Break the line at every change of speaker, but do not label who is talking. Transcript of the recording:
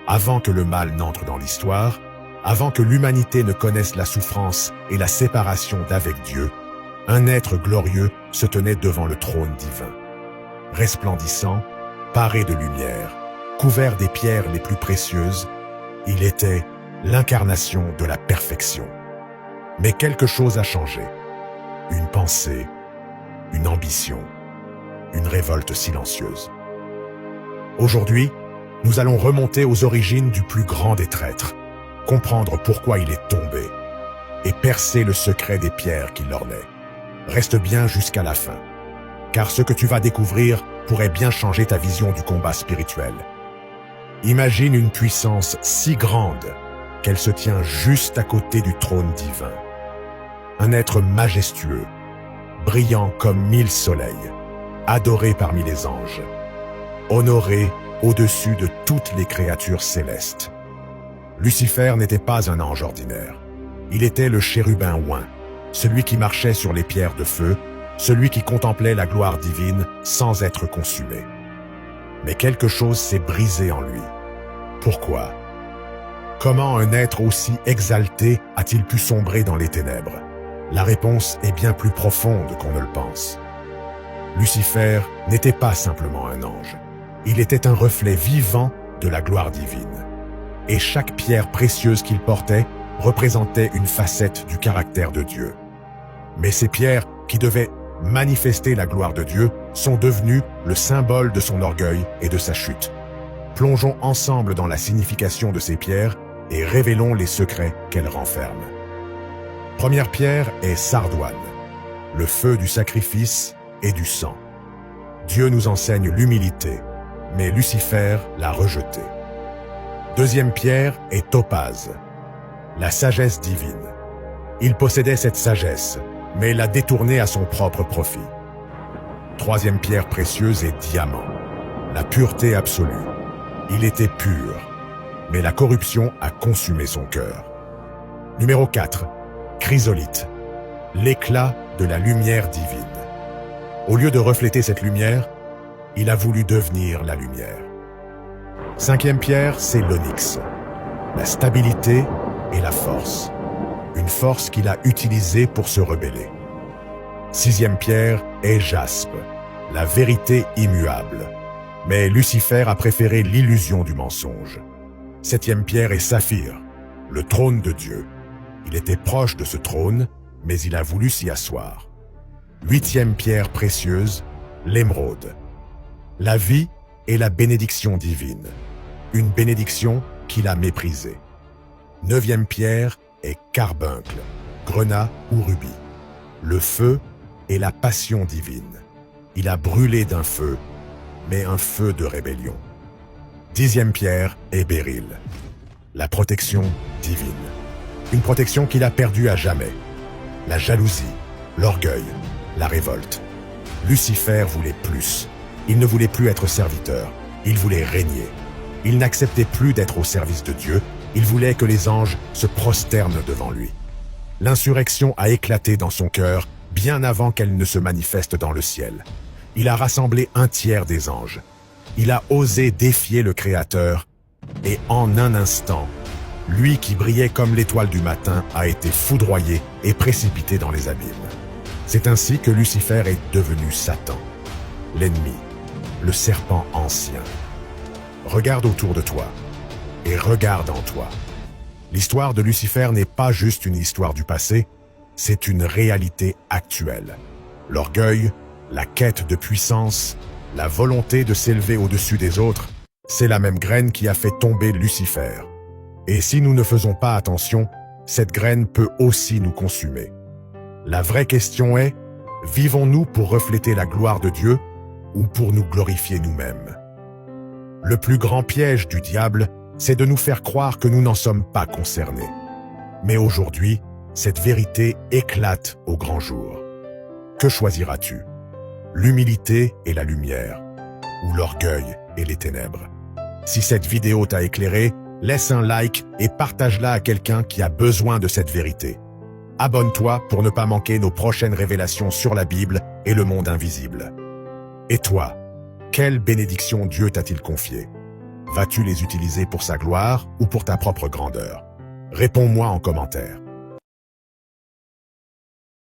Avant que le mal n'entre dans l'histoire, avant que l'humanité ne connaisse la souffrance et la séparation d'avec Dieu, un être glorieux se tenait devant le trône divin. Resplendissant, paré de lumière, couvert des pierres les plus précieuses, il était l'incarnation de la perfection. Mais quelque chose a changé. Une pensée, une ambition, une révolte silencieuse. Aujourd'hui, nous allons remonter aux origines du plus grand des traîtres, comprendre pourquoi il est tombé et percer le secret des pierres qui l'ornaient. Reste bien jusqu'à la fin, car ce que tu vas découvrir pourrait bien changer ta vision du combat spirituel. Imagine une puissance si grande qu'elle se tient juste à côté du trône divin. Un être majestueux, brillant comme 1000 soleils, adoré parmi les anges, honoré au-dessus de toutes les créatures célestes. Lucifer n'était pas un ange ordinaire. Il était le chérubin oint, celui qui marchait sur les pierres de feu, celui qui contemplait la gloire divine sans être consumé. Mais quelque chose s'est brisé en lui. Pourquoi? Comment un être aussi exalté a-t-il pu sombrer dans les ténèbres? La réponse est bien plus profonde qu'on ne le pense. Lucifer n'était pas simplement un ange. Il était un reflet vivant de la gloire divine. Et chaque pierre précieuse qu'il portait représentait une facette du caractère de Dieu. Mais ces pierres, qui devaient manifester la gloire de Dieu, sont devenues le symbole de son orgueil et de sa chute. Plongeons ensemble dans la signification de ces pierres et révélons les secrets qu'elles renferment. Première pierre est Sardoine, le feu du sacrifice et du sang. Dieu nous enseigne l'humilité, mais Lucifer l'a rejeté. Deuxième pierre est Topaze, la sagesse divine. Il possédait cette sagesse, mais l'a détournée à son propre profit. Troisième pierre précieuse est Diamant, la pureté absolue. Il était pur, mais la corruption a consumé son cœur. Numéro 4, Chrysolite, l'éclat de la lumière divine. Au lieu de refléter cette lumière, il a voulu devenir la lumière. Cinquième pierre, c'est l'onyx, la stabilité et la force. Une force qu'il a utilisée pour se rebeller. Sixième pierre est jaspe, la vérité immuable. Mais Lucifer a préféré l'illusion du mensonge. Septième pierre est saphir, le trône de Dieu. Il était proche de ce trône, mais il a voulu s'y asseoir. Huitième pierre précieuse, l'émeraude. La vie et la bénédiction divine. Une bénédiction qu'il a méprisée. Neuvième pierre est carbuncle, grenat ou rubis. Le feu et la passion divine. Il a brûlé d'un feu, mais un feu de rébellion. Dixième pierre est béryl, la protection divine. Une protection qu'il a perdue à jamais. La jalousie, l'orgueil, la révolte. Lucifer voulait plus. Il ne voulait plus être serviteur, il voulait régner. Il n'acceptait plus d'être au service de Dieu, il voulait que les anges se prosternent devant lui. L'insurrection a éclaté dans son cœur bien avant qu'elle ne se manifeste dans le ciel. Il a rassemblé un tiers des anges. Il a osé défier le Créateur, et en un instant, lui qui brillait comme l'étoile du matin a été foudroyé et précipité dans les abîmes. C'est ainsi que Lucifer est devenu Satan, l'ennemi, le serpent ancien. Regarde autour de toi et regarde en toi. L'histoire de Lucifer n'est pas juste une histoire du passé, c'est une réalité actuelle. L'orgueil, la quête de puissance, la volonté de s'élever au-dessus des autres, c'est la même graine qui a fait tomber Lucifer. Et si nous ne faisons pas attention, cette graine peut aussi nous consumer. La vraie question est, vivons-nous pour refléter la gloire de Dieu ou pour nous glorifier nous-mêmes? Le plus grand piège du diable, c'est de nous faire croire que nous n'en sommes pas concernés. Mais aujourd'hui, cette vérité éclate au grand jour. Que choisiras-tu? L'humilité et la lumière, ou l'orgueil et les ténèbres? Si cette vidéo t'a éclairé, laisse un like et partage-la à quelqu'un qui a besoin de cette vérité. Abonne-toi pour ne pas manquer nos prochaines révélations sur la Bible et le monde invisible. Et toi, quelle bénédiction Dieu t'a-t-il confiée? Vas-tu les utiliser pour sa gloire ou pour ta propre grandeur? Réponds-moi en commentaire.